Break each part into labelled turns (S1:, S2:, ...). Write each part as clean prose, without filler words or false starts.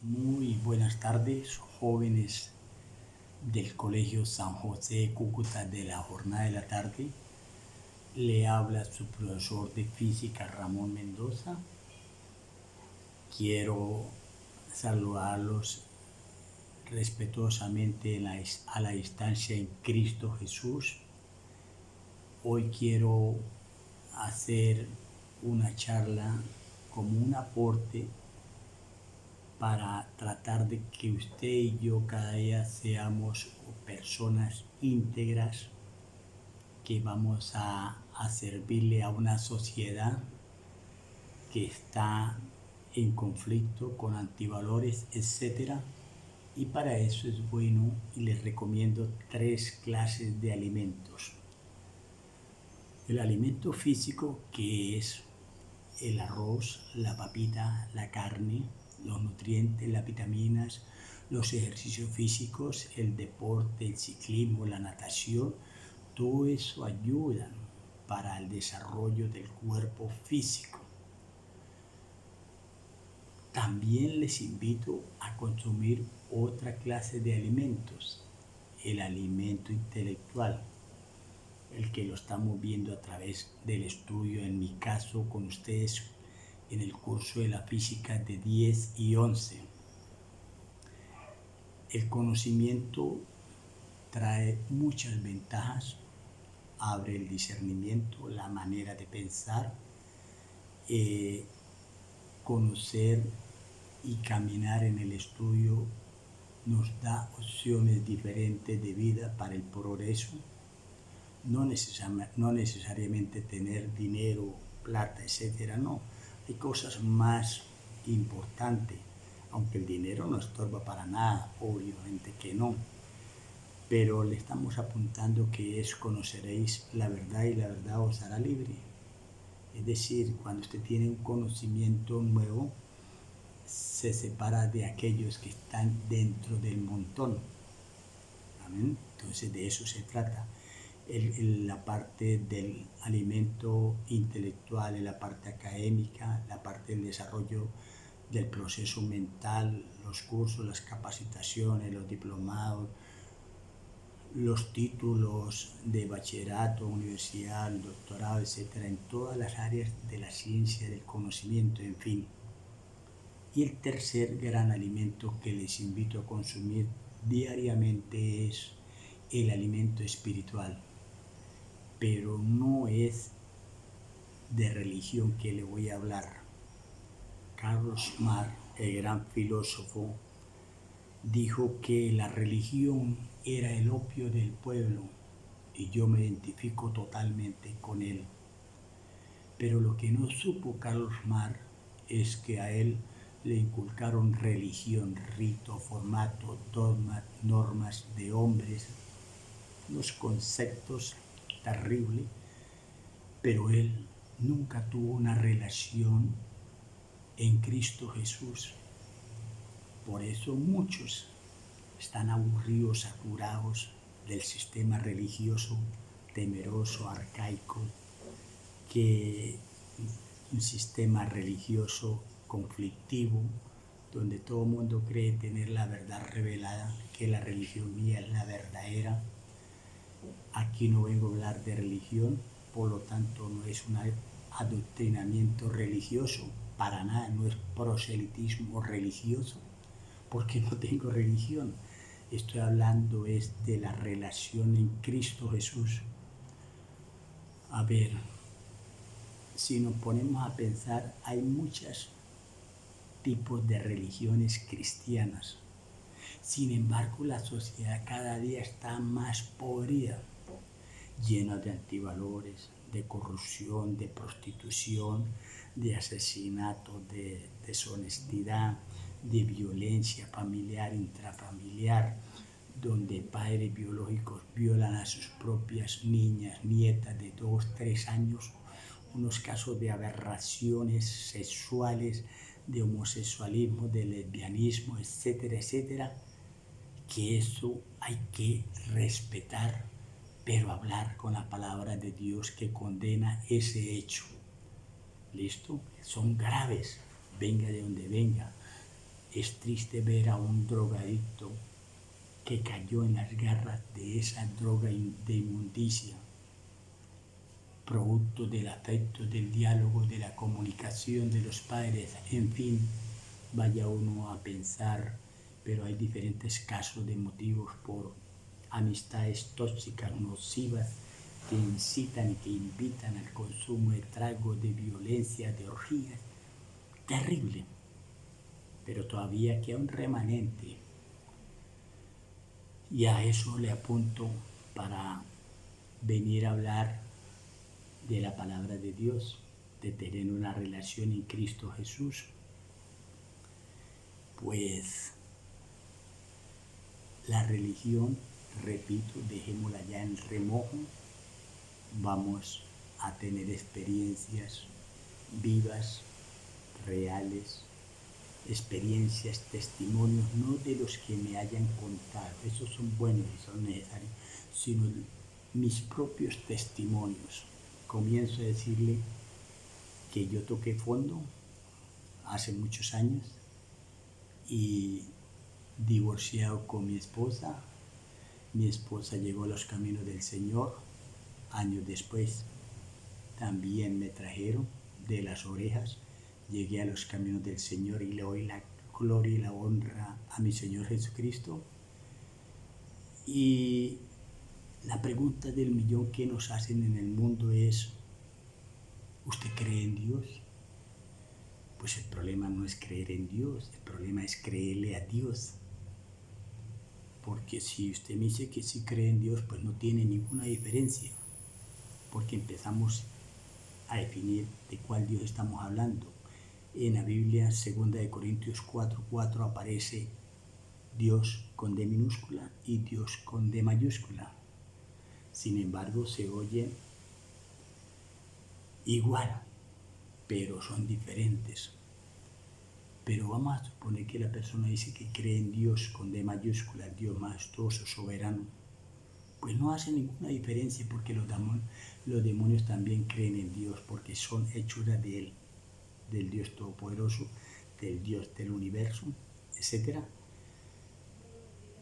S1: Muy buenas tardes, jóvenes del Colegio San José Cúcuta de la jornada de la tarde. Le habla su profesor de física Ramón Mendoza. Quiero saludarlos respetuosamente a la distancia en Cristo Jesús. Hoy quiero hacer una charla como un aporte para tratar de que usted y yo cada día seamos personas íntegras que vamos a servirle a una sociedad que está en conflicto con antivalores, etc. Y para eso es bueno y les recomiendo 3 clases de alimentos. El alimento físico, que es el arroz, la papita, la carne, los nutrientes, las vitaminas, los ejercicios físicos, el deporte, el ciclismo, la natación, todo eso ayuda para el desarrollo del cuerpo físico. También les invito a consumir otra clase de alimentos, el alimento intelectual, el que lo estamos viendo a través del estudio, en mi caso con ustedes en el curso de la física de 10 y 11. El conocimiento trae muchas ventajas, abre el discernimiento, la manera de pensar, conocer y caminar en el estudio nos da opciones diferentes de vida para el progreso. No necesariamente tener dinero, plata, etcétera, no. Hay cosas más importantes, aunque el dinero no estorba para nada, obviamente que no. Pero le estamos apuntando que conoceréis la verdad y la verdad os hará libre. Es decir, cuando usted tiene un conocimiento nuevo, se separa de aquellos que están dentro del montón. ¿Amén? Entonces de eso se trata. La parte del alimento intelectual, la parte académica, la parte del desarrollo del proceso mental, los cursos, las capacitaciones, los diplomados, los títulos de bachillerato, universidad, doctorado, etcétera, en todas las áreas de la ciencia, del conocimiento, en fin. Y el tercer gran alimento que les invito a consumir diariamente es el alimento espiritual. Pero no es de religión que le voy a hablar. Carlos Marx, el gran filósofo, dijo que la religión era el opio del pueblo y yo me identifico totalmente con él. Pero lo que no supo Carlos Marx es que a él le inculcaron religión, rito, formato, dogmas, normas de hombres, unos conceptos terribles, pero él nunca tuvo una relación en Cristo Jesús. Por eso muchos están aburridos, saturados del sistema religioso temeroso, arcaico, que un sistema religioso conflictivo, donde todo el mundo cree tener la verdad revelada, que la religión mía es la verdadera. Aquí no vengo a hablar de religión, por lo tanto no es un adoctrinamiento religioso, para nada, no es proselitismo religioso, porque no tengo religión. Estoy hablando de la relación en Cristo Jesús. A ver, si nos ponemos a pensar, hay muchos tipos de religiones cristianas. Sin embargo, la sociedad cada día está más podrida, llena de antivalores, de corrupción, de prostitución, de asesinato, de deshonestidad, de violencia familiar, intrafamiliar, donde padres biológicos violan a sus propias niñas, nietas de 2, 3 años, unos casos de aberraciones sexuales, de homosexualismo, de lesbianismo, etcétera, etcétera, que eso hay que respetar, pero hablar con la palabra de Dios que condena ese hecho. ¿Listo? Son graves, venga de donde venga. Es triste ver a un drogadicto que cayó en las garras de esa droga de inmundicia, producto del afecto, del diálogo, de la comunicación de los padres, en fin, vaya uno a pensar, pero hay diferentes casos de motivos por amistades tóxicas, nocivas, que incitan y que invitan al consumo de tragos, de violencia, de orgías. Terrible, pero todavía queda un remanente. Y a eso le apunto para venir a hablar de la palabra de Dios, de tener una relación en Cristo Jesús. Pues la religión, repito, dejémosla ya en remojo, vamos a tener experiencias vivas, reales, experiencias, testimonios, no de los que me hayan contado, esos son buenos y son necesarios, sino mis propios testimonios. Comienzo a decirle que yo toqué fondo hace muchos años y divorciado con mi esposa llegó a los caminos del Señor. Años después también me trajeron de las orejas, llegué a los caminos del Señor y le doy la gloria y la honra a mi Señor Jesucristo. Y la pregunta del millón que nos hacen en el mundo es: ¿usted cree en Dios? Pues el problema no es creer en Dios, el problema es creerle a Dios. Porque si usted me dice que sí cree en Dios, pues no tiene ninguna diferencia, porque empezamos a definir de cuál Dios estamos hablando. En la Biblia, 2 Corintios 4:4, aparece Dios con D minúscula y Dios con D mayúscula. Sin embargo, se oyen igual, pero son diferentes. Pero vamos a suponer que la persona dice que cree en Dios con D mayúscula, Dios majestuoso, soberano. Pues no hace ninguna diferencia, porque los demonios también creen en Dios, porque son hechuras de Él, del Dios Todopoderoso, del Dios del universo, etc.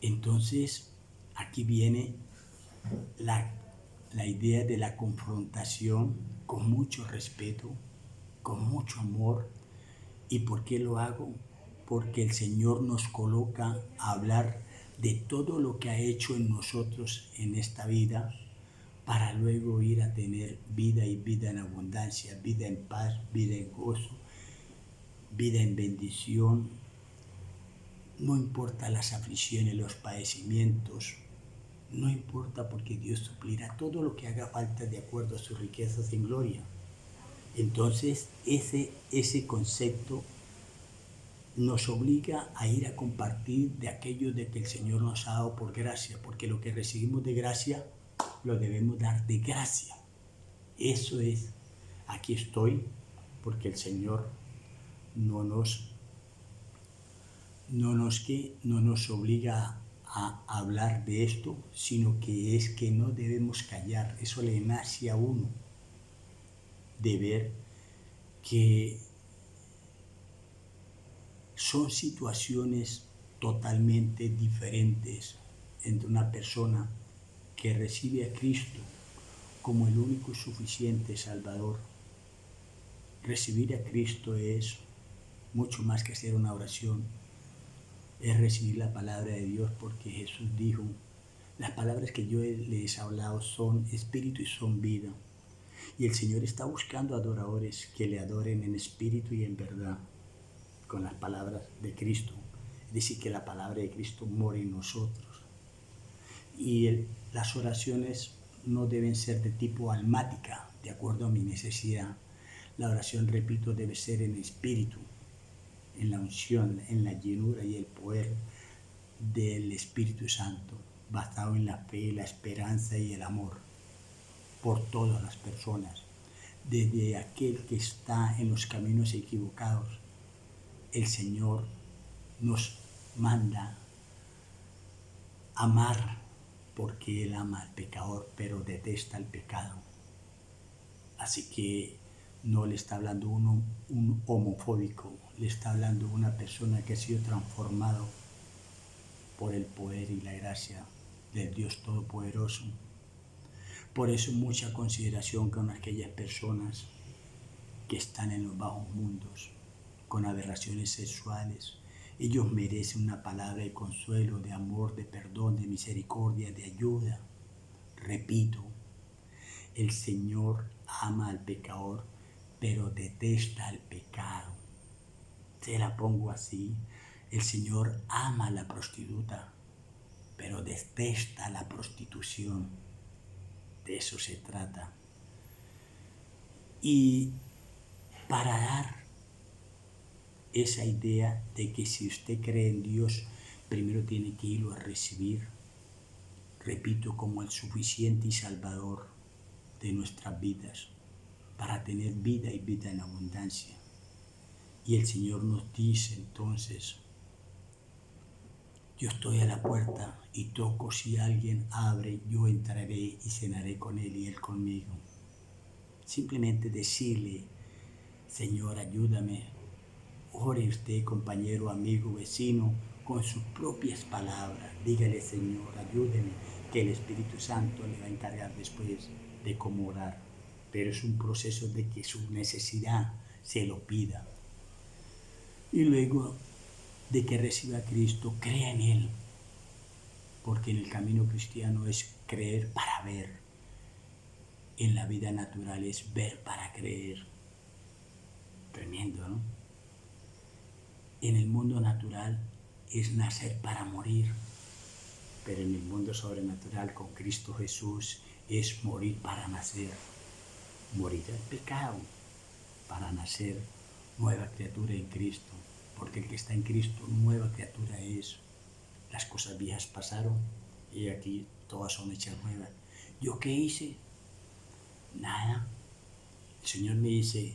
S1: Entonces, aquí viene la idea de la confrontación con mucho respeto, con mucho amor. ¿Y por qué lo hago? Porque el Señor nos coloca a hablar de todo lo que ha hecho en nosotros en esta vida, para luego ir a tener vida y vida en abundancia, vida en paz, vida en gozo, vida en bendición. No importa las aflicciones, los padecimientos, no importa, porque Dios suplirá todo lo que haga falta de acuerdo a sus riquezas en gloria. Entonces, ese concepto nos obliga a ir a compartir de aquello de que el Señor nos ha dado por gracia, porque lo que recibimos de gracia lo debemos dar de gracia. Eso es, aquí estoy, porque el Señor no nos obliga a hablar de esto, sino que es que no debemos callar. Eso le nace a uno, de ver que son situaciones totalmente diferentes entre una persona que recibe a Cristo como el único y suficiente Salvador. Recibir a Cristo es mucho más que hacer una oración, es recibir la palabra de Dios, porque Jesús dijo: las palabras que yo les he hablado son espíritu y son vida. Y el Señor está buscando adoradores que le adoren en espíritu y en verdad, con las palabras de Cristo. Es decir, que la palabra de Cristo mora en nosotros. Y las oraciones no deben ser de tipo almática, de acuerdo a mi necesidad. La oración, repito, debe ser en espíritu, en la unción, en la llenura y el poder del Espíritu Santo, basado en la fe, la esperanza y el amor por todas las personas, desde aquel que está en los caminos equivocados. El Señor nos manda amar, porque Él ama al pecador, pero detesta el pecado. Así que No le está hablando un homofóbico, le está hablando una persona que ha sido transformado por el poder y la gracia del Dios Todopoderoso. Por eso mucha consideración con aquellas personas que están en los bajos mundos, con aberraciones sexuales. Ellos merecen una palabra de consuelo, de amor, de perdón, de misericordia, de ayuda. Repito, el Señor ama al pecador, pero detesta el pecado. Se la pongo así. El Señor ama a la prostituta, pero detesta la prostitución. De eso se trata. Y para dar esa idea de que si usted cree en Dios, primero tiene que irlo a recibir, repito, como el suficiente y salvador de nuestras vidas, para tener vida y vida en abundancia. Y el Señor nos dice entonces, yo estoy a la puerta y toco, si alguien abre, yo entraré y cenaré con él y él conmigo. Simplemente decirle, Señor, ayúdame. Ore usted, compañero, amigo, vecino, con sus propias palabras. Dígale, Señor, ayúdeme, que el Espíritu Santo le va a encargar después de cómo orar. Pero es un proceso de que su necesidad se lo pida. Y luego de que reciba a Cristo, crea en Él. Porque en el camino cristiano es creer para ver. En la vida natural es ver para creer. Tremendo, ¿no? En el mundo natural es nacer para morir, pero en el mundo sobrenatural con Cristo Jesús es morir para nacer. Morir al pecado para nacer nueva criatura en Cristo, porque el que está en Cristo nueva criatura es. Las cosas viejas pasaron y aquí todas son hechas nuevas. ¿Yo qué hice? Nada. El Señor me dice,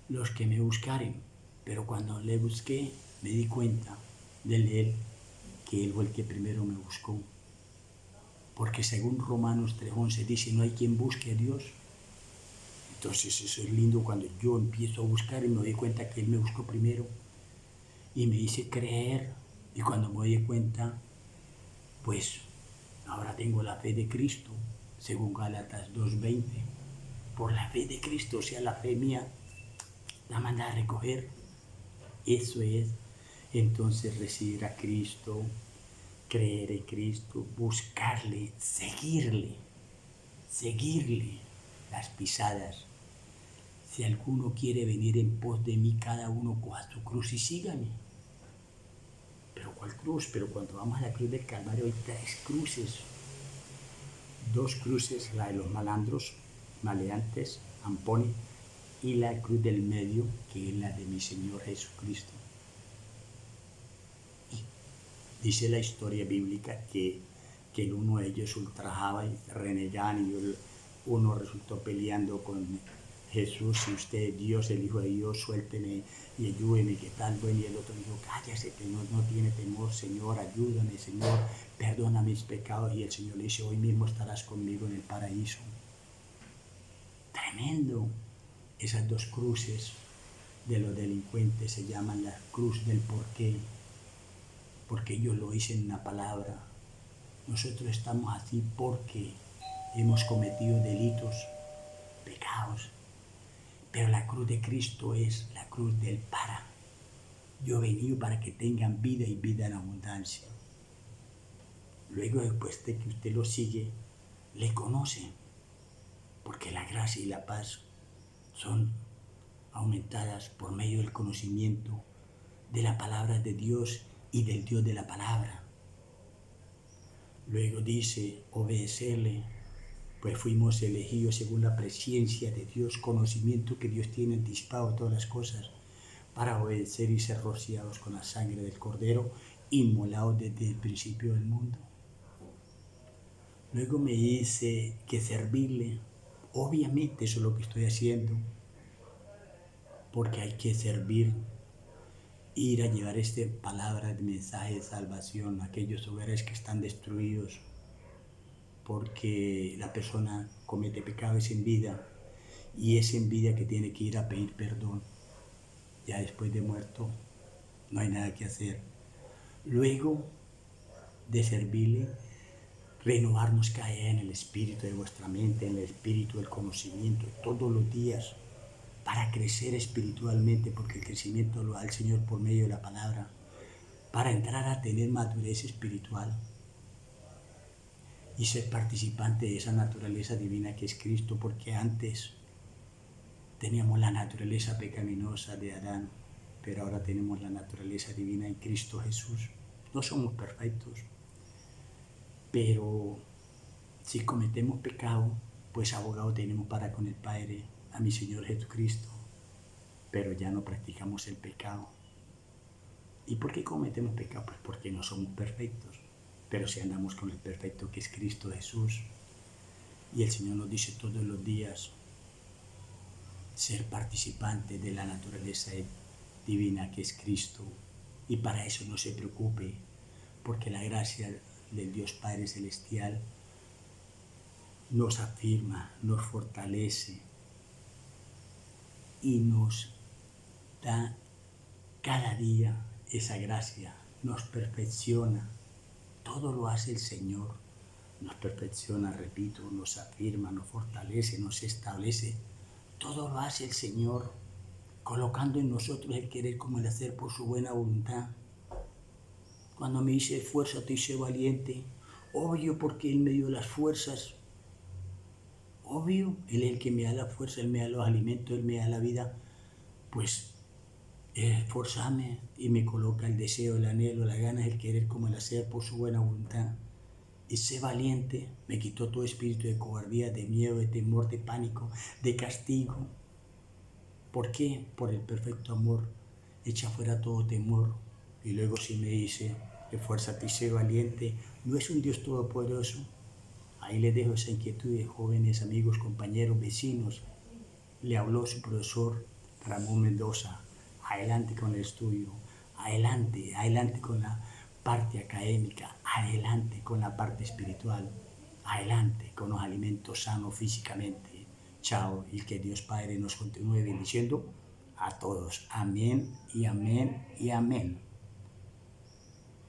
S1: los que me buscaren, pero cuando le busqué me di cuenta de Él que Él fue el que primero me buscó. Porque según Romanos 3:11 dice, no hay quien busque a Dios. Entonces eso es lindo cuando yo empiezo a buscar y me doy cuenta que Él me buscó primero y me hice creer. Y cuando me doy cuenta, pues ahora tengo la fe de Cristo, según Gálatas 2:20. Por la fe de Cristo, o sea, la fe mía, la manda a recoger. Eso es, entonces, recibir a Cristo, creer en Cristo, buscarle, seguirle las pisadas. Si alguno quiere venir en pos de mí, cada uno coja su cruz y sígame. ¿Pero cuál cruz? Pero cuando vamos a la cruz del Calvario hay 3 cruces. 2 cruces, la de los malandros, maleantes, ampones, y la cruz del medio, que es la de mi Señor Jesucristo. Y dice la historia bíblica que el uno de ellos ultrajaba y renegaban y uno resultó peleando con Jesús, si usted es Dios, el Hijo de Dios, suélteme y ayúdeme, ¿qué tal? Bueno, y el otro dijo, cállese, que no tiene temor, Señor, ayúdame, Señor, perdona mis pecados. Y el Señor le dice, hoy mismo estarás conmigo en el paraíso. Tremendo. Esas 2 cruces de los delincuentes se llaman la cruz del porqué, porque ellos lo dicen en una palabra. Nosotros estamos así porque hemos cometido delitos, pecados, pero la cruz de Cristo es la cruz del para. Yo he venido para que tengan vida y vida en abundancia. Luego, después de que usted lo sigue, le conoce, porque la gracia y la paz son aumentadas por medio del conocimiento de la palabra de Dios y del Dios de la palabra. Luego dice, obedecerle, pues fuimos elegidos según la presencia de Dios, conocimiento que Dios tiene anticipado de todas las cosas, para obedecer y ser rociados con la sangre del Cordero, inmolados desde el principio del mundo. Luego me dice que servirle, obviamente eso es lo que estoy haciendo, porque hay que servir, ir a llevar esta palabra de mensaje de salvación a aquellos hogares que están destruidos, porque la persona comete pecado sin vida y esa envidia que tiene que ir a pedir perdón. Ya después de muerto no hay nada que hacer. Luego de servirle, renovarnos cada día en el espíritu de vuestra mente, en el espíritu del conocimiento, todos los días, para crecer espiritualmente, porque el crecimiento lo da el Señor por medio de la palabra, para entrar a tener madurez espiritual y ser participante de esa naturaleza divina que es Cristo, porque antes teníamos la naturaleza pecaminosa de Adán, pero ahora tenemos la naturaleza divina en Cristo Jesús. No somos perfectos, pero si cometemos pecado, pues abogado tenemos para con el Padre, a mi Señor Jesucristo, pero ya no practicamos el pecado. ¿Y por qué cometemos pecado? Pues porque no somos perfectos, pero si andamos con el perfecto que es Cristo Jesús, y el Señor nos dice todos los días ser participante de la naturaleza divina que es Cristo, y para eso no se preocupe, porque la gracia del Dios Padre Celestial nos afirma, nos fortalece y nos da cada día esa gracia, nos perfecciona. Todo lo hace el Señor, nos perfecciona, repito, nos afirma, nos fortalece, nos establece. Todo lo hace el Señor, colocando en nosotros el querer como el hacer por su buena voluntad. Cuando me dice esfuérzate y sé valiente, obvio, porque Él me dio las fuerzas. Obvio, Él es el que me da la fuerza, Él me da los alimentos, Él me da la vida. Pues esforzame y me coloca el deseo, el anhelo, las ganas, el querer como el hacer por su buena voluntad. Y sé valiente, me quitó todo espíritu de cobardía, de miedo, de temor, de pánico, de castigo. ¿Por qué? Por el perfecto amor, echa fuera todo temor. Y luego si me dice, esfuérzate y sé valiente, ¿no es un Dios todopoderoso? Ahí les dejo esa inquietud de jóvenes, amigos, compañeros, vecinos. Le habló su profesor Ramón Mendoza. Adelante con el estudio, adelante con la parte académica, adelante con la parte espiritual, adelante con los alimentos sanos físicamente. Chao, y que Dios Padre nos continúe bendiciendo a todos. Amén y amén y amén.